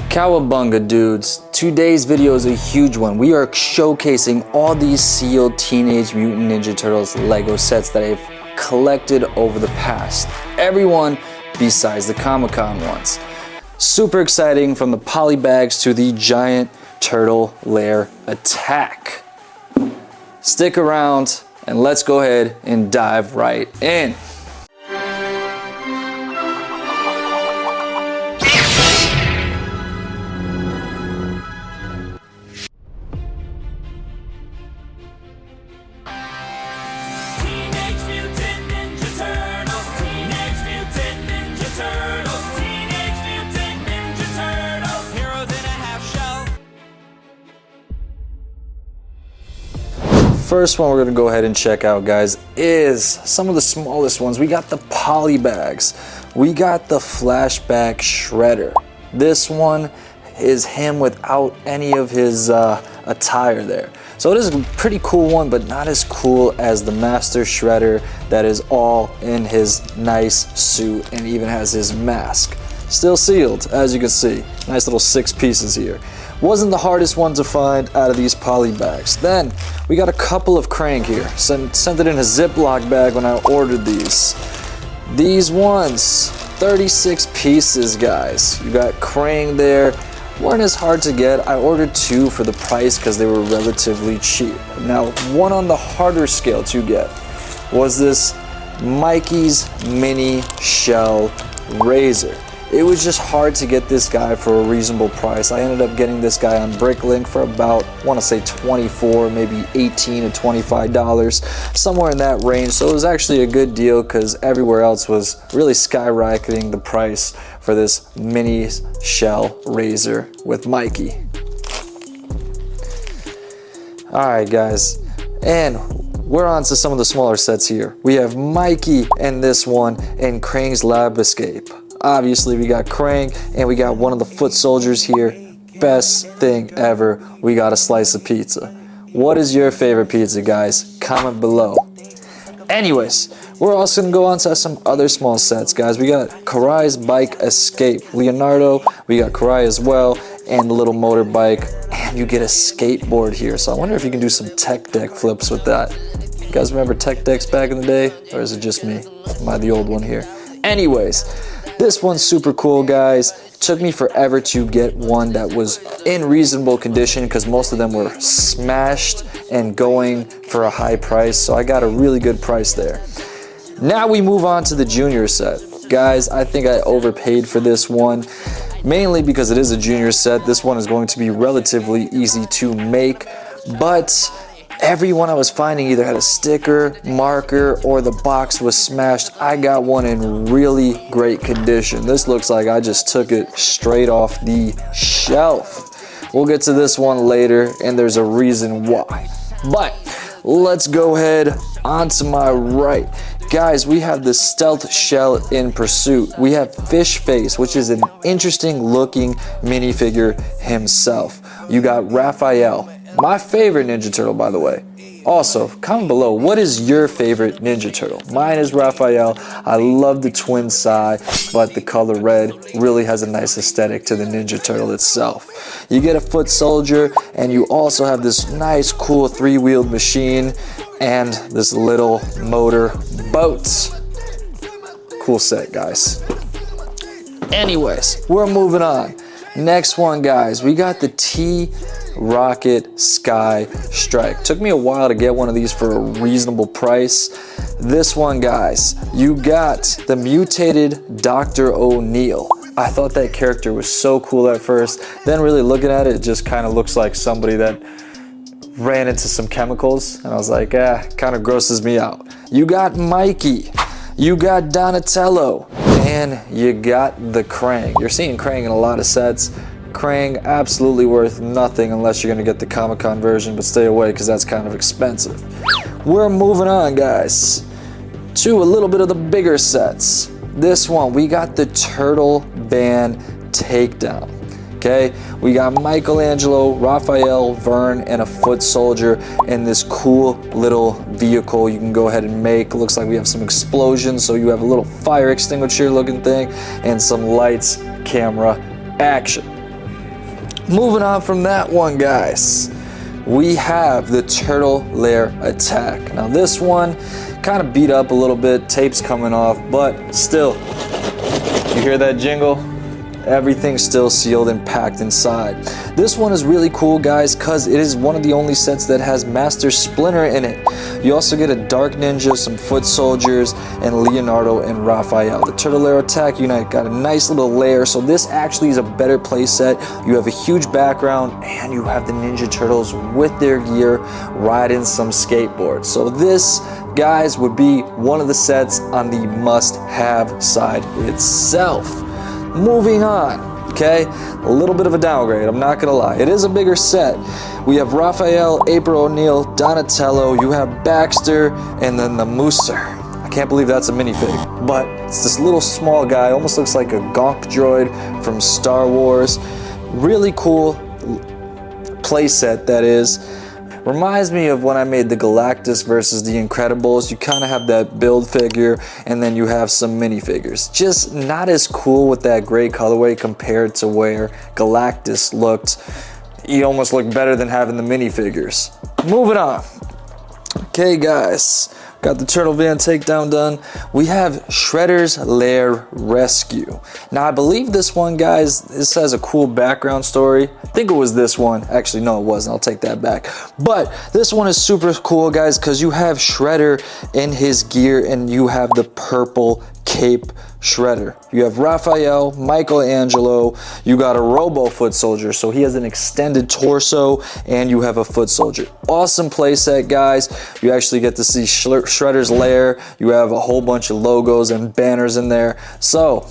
Cowabunga dudes, today's video is a huge one. We are showcasing all these sealed Teenage Mutant Ninja Turtles Lego sets that I've collected over the past. Everyone besides the Comic-Con ones. Super exciting, from the poly bags to the giant turtle lair attack. Stick around and let's go ahead and dive right in. First one we're going to go ahead and check out, guys, is some of the smallest ones. We got the poly bags. We got the flashback shredder. This one is him without any of his attire there. So it is a pretty cool one, but not as cool as the master shredder that is all in his nice suit and even has his mask. Still sealed, as you can see. Nice little 6 pieces here. Wasn't the hardest one to find out of these poly bags. Then we got a couple of Krang here. Sent it in a Ziploc bag when I ordered these. These ones, 36 pieces, guys. You got Krang there. Weren't as hard to get. I ordered 2 for the price because they were relatively cheap. Now, one on the harder scale to get was this Mikey's Mini Shell Razor. It was just hard to get this guy for a reasonable price. I ended up getting this guy on Bricklink for about, I want to say $24, maybe $18 to $25, somewhere in that range. So it was actually a good deal because everywhere else was really skyrocketing the price for this mini shell razor with Mikey. Alright guys, and we're on to some of the smaller sets here. We have Mikey and this one and Krang's Lab Escape. Obviously, we got Krang, and we got one of the foot soldiers here. Best thing ever, we got a slice of pizza. What is your favorite pizza, guys? Comment below. Anyways, we're also going to go on to some other small sets, guys. We got Karai's Bike Escape. Leonardo, we got Karai as well, and the little motorbike. And you get a skateboard here, so I wonder if you can do some tech deck flips with that. You guys remember tech decks back in the day? Or is it just me? Am I the old one here? Anyways, this one's super cool, guys. It took me forever to get one that was in reasonable condition because most of them were smashed and going for a high price, so I got a really good price there. Now we move on to the junior set. Guys, I think I overpaid for this one, mainly because it is a junior set. This one is going to be relatively easy to make, but everyone I was finding either had a sticker, marker, or the box was smashed. I got one in really great condition. This looks like I just took it straight off the shelf. We'll get to this one later, and there's a reason why. But let's go ahead onto my right. Guys, we have the Stealth Shell in Pursuit. We have Fish Face, which is an interesting looking minifigure himself. You got Raphael. My favorite Ninja Turtle, by the way. Also, comment below, what is your favorite Ninja Turtle? Mine is Raphael. I love the twin side, but the color red really has a nice aesthetic to the Ninja Turtle itself. You get a foot soldier, and you also have this nice, cool 3-wheeled machine and this little motor boat. Cool set, guys. Anyways, we're moving on. Next one, guys, we got the T-Rocket Sky Strike. Took me a while to get one of these for a reasonable price. This one, guys, you got the mutated Dr. O'Neill. I thought that character was so cool at first. Then really looking at it, it just kind of looks like somebody that ran into some chemicals. And I was like, kind of grosses me out. You got Mikey. You got Donatello. And you got the Krang. You're seeing Krang in a lot of sets. Krang, absolutely worth nothing unless you're going to get the Comic-Con version, but stay away because that's kind of expensive. We're moving on, guys, to a little bit of the bigger sets. This one, we got the Turtle Band Takedown. Okay, we got Michelangelo, Raphael, Vern, and a foot soldier in this cool little vehicle you can go ahead and make. Looks like we have some explosions, so you have a little fire extinguisher looking thing and some lights, camera, action. Moving on from that one, guys, we have the turtle lair attack. Now this one kind of beat up a little bit, tape's coming off, but still, you hear that jingle? Everything's still sealed and packed inside. This one is really cool, guys, because it is one of the only sets that has Master Splinter in it. You also get a Dark Ninja, some Foot Soldiers, and Leonardo and Raphael. The Turtle Lair Attack Unite got a nice little layer, so this actually is a better play set. You have a huge background, and you have the Ninja Turtles with their gear riding some skateboards. So this, guys, would be one of the sets on the must-have side itself. Moving on, okay, a little bit of a downgrade, I'm not gonna lie. It is a bigger set. We have Raphael, April O'Neil, Donatello, you have Baxter, and then the Mooser. I can't believe that's a minifig, but it's this little small guy, almost looks like a Gonk droid from Star Wars. Really cool playset, that is. Reminds me of when I made the Galactus versus the Incredibles. You kind of have that build figure, and then you have some minifigures. Just not as cool with that gray colorway compared to where Galactus looked. He almost looked better than having the minifigures. Moving on. Okay, guys. Got the Turtle Van takedown done. We have Shredder's Lair Rescue. Now, I believe this one, guys, this has a cool background story. I think it was this one. Actually, no, it wasn't. I'll take that back. But this one is super cool, guys, because you have Shredder in his gear, and you have the purple cape Shredder. You have Raphael, Michelangelo, you got a Robo Foot Soldier, so he has an extended torso, and you have a Foot Soldier. Awesome playset, guys. You actually get to see Shredder's lair. You have a whole bunch of logos and banners in there. So,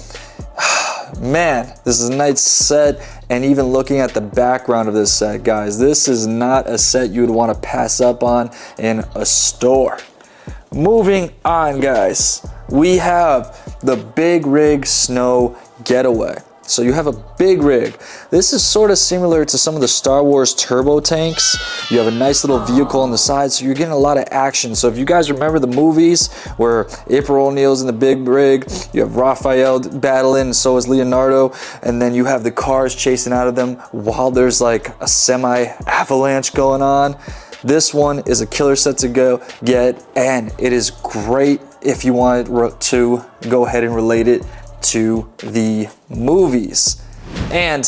man, this is a nice set. And even looking at the background of this set, guys, this is not a set you would want to pass up on in a store. Moving on, guys, we have the Big Rig Snow Getaway. So you have a big rig. This is sort of similar to some of the Star Wars turbo tanks. You have a nice little vehicle on the side, so you're getting a lot of action. So if you guys remember the movies where April O'Neil's in the big rig, you have Raphael battling, and so is Leonardo, and then you have the cars chasing out of them while there's like a semi-avalanche going on. This one is a killer set to go get, and it is great if you wanted to go ahead and relate it to the movies. And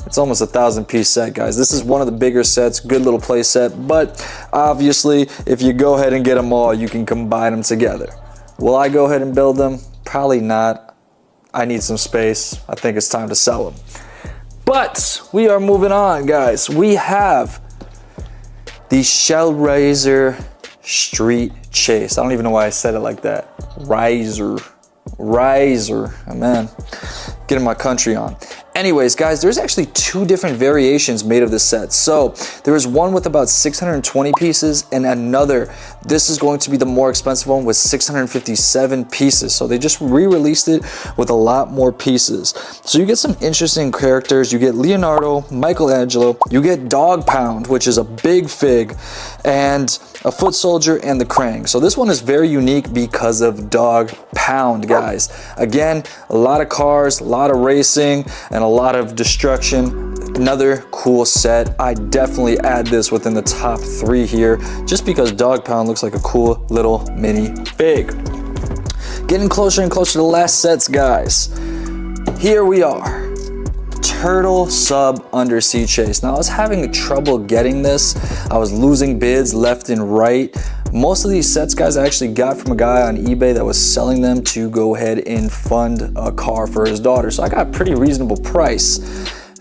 it's almost a 1,000-piece set, guys. This is one of the bigger sets, good little play set, but obviously if you go ahead and get them all, you can combine them together. Will I go ahead and build them? Probably not. I need some space. I think it's time to sell them. But we are moving on, guys. We have the Shellraiser Street Chase. I don't even know why I said it like that. Riser, oh, man, getting my country on. Anyways, guys, there's actually two different variations made of this set. So there is one with about 620 pieces and another, this is going to be the more expensive one with 657 pieces. So they just re-released it with a lot more pieces. So you get some interesting characters. You get Leonardo, Michelangelo, you get Dog Pound, which is a big fig, and a Foot Soldier and the Krang. So this one is very unique because of Dog Pound, guys. Again, a lot of cars, a lot of racing, and a lot of destruction. Another cool set. I definitely add this within the top 3 here just because Dog Pound looks like a cool little mini fig. Getting closer and closer to the last sets, guys. Here we are. Turtle Sub Undersea Chase. Now I was having trouble getting this. I was losing bids left and right. Most of these sets, guys, I actually got from a guy on eBay that was selling them to go ahead and fund a car for his daughter. So I got a pretty reasonable price.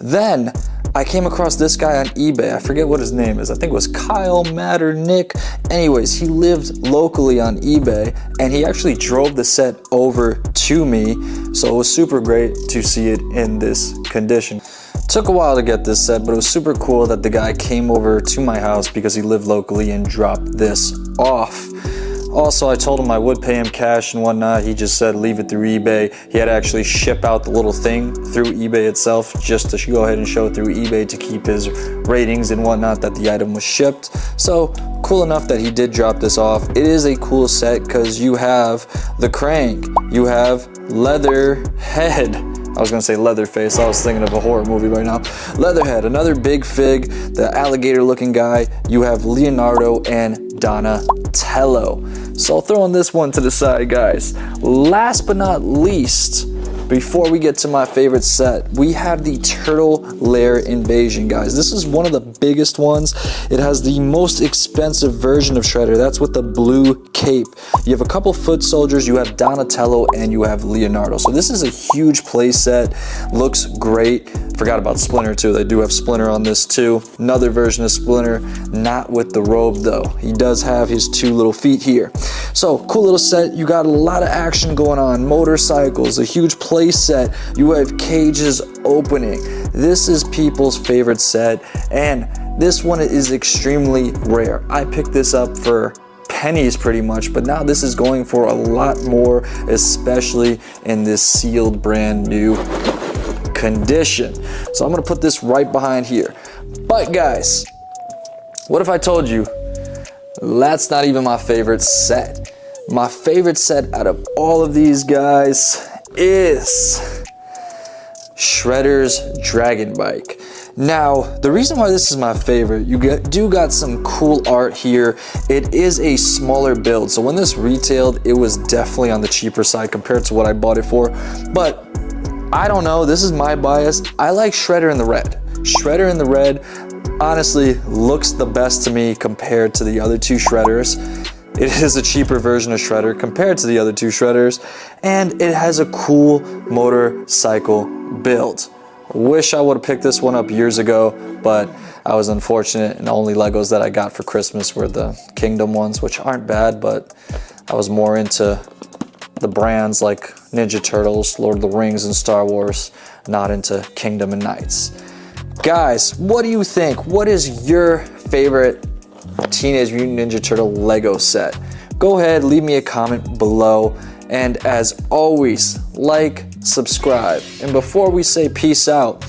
Then I came across this guy on eBay. I forget what his name is. I think it was Kyle, Matt, or Nick. Anyways, he lived locally on eBay and he actually drove the set over to me. So it was super great to see it in this condition. Took a while to get this set, but it was super cool that the guy came over to my house because he lived locally and dropped this off. Also, I told him I would pay him cash and whatnot. He just said leave it through eBay. He had to actually ship out the little thing through eBay itself just to go ahead and show it through eBay to keep his ratings and whatnot that the item was shipped. So cool enough that he did drop this off. It is a cool set because you have the Krang, you have Leatherhead, I was gonna say Leatherface. I was thinking of a horror movie right now. Leatherhead, another big fig, the alligator looking guy. You have Leonardo and Donatello. So throwing this one to the side, guys. Last but not least, before we get to my favorite set, we have the Turtle Lair Invasion, guys. This is one of the biggest ones. It has the most expensive version of Shredder. That's with the blue cape. You have a couple foot soldiers, you have Donatello, and you have Leonardo. So this is a huge play set. Looks great. Forgot about Splinter too. They do have Splinter on this too. Another version of Splinter, not with the robe though. He does have his 2 little feet here. So cool little set. You got a lot of action going on. Motorcycles, a huge play set. You have cages opening. This is people's favorite set, and this one is extremely rare. I picked this up for pennies pretty much, but now this is going for a lot more, especially in this sealed brand new condition. So I'm gonna put this right behind here. But guys, what if I told you that's not even my favorite set? My favorite set out of all of these guys is Shredder's Dragon Bike. Now, the reason why this is my favorite, you do got some cool art here. It is a smaller build, so when this retailed, it was definitely on the cheaper side compared to what I bought it for. But I don't know, this is my bias. I like Shredder in the red. Shredder in the red honestly looks the best to me compared to the other 2 Shredders. It is a cheaper version of Shredder compared to the other 2 Shredders, and it has a cool motorcycle build. Wish I would have picked this one up years ago, but I was unfortunate, and the only Legos that I got for Christmas were the Kingdom ones, which aren't bad, but I was more into the brands like Ninja Turtles, Lord of the Rings, and Star Wars, not into Kingdom and Knights. Guys, what do you think? What is your favorite Teenage Mutant Ninja Turtle Lego set? Go ahead, leave me a comment below, and as always, like, subscribe. And before we say peace out,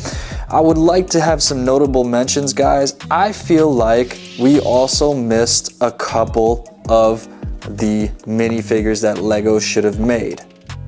I would like to have some notable mentions, guys. I feel like we also missed a couple of the minifigures that Lego should have made.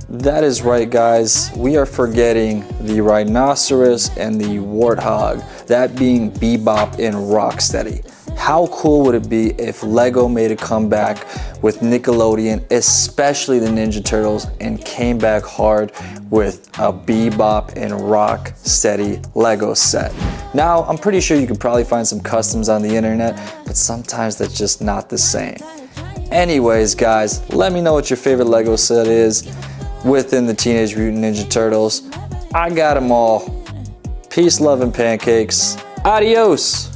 That is right, guys. We are forgetting the Rhinoceros and the Warthog, that being Bebop and Rocksteady. How cool would it be if Lego made a comeback with Nickelodeon, especially the Ninja Turtles, and came back hard with a Bebop and Rocksteady Lego set? Now, I'm pretty sure you could probably find some customs on the internet, but sometimes that's just not the same. Anyways, guys, let me know what your favorite Lego set is within the Teenage Mutant Ninja Turtles. I got them all. Peace, love, and pancakes. Adios!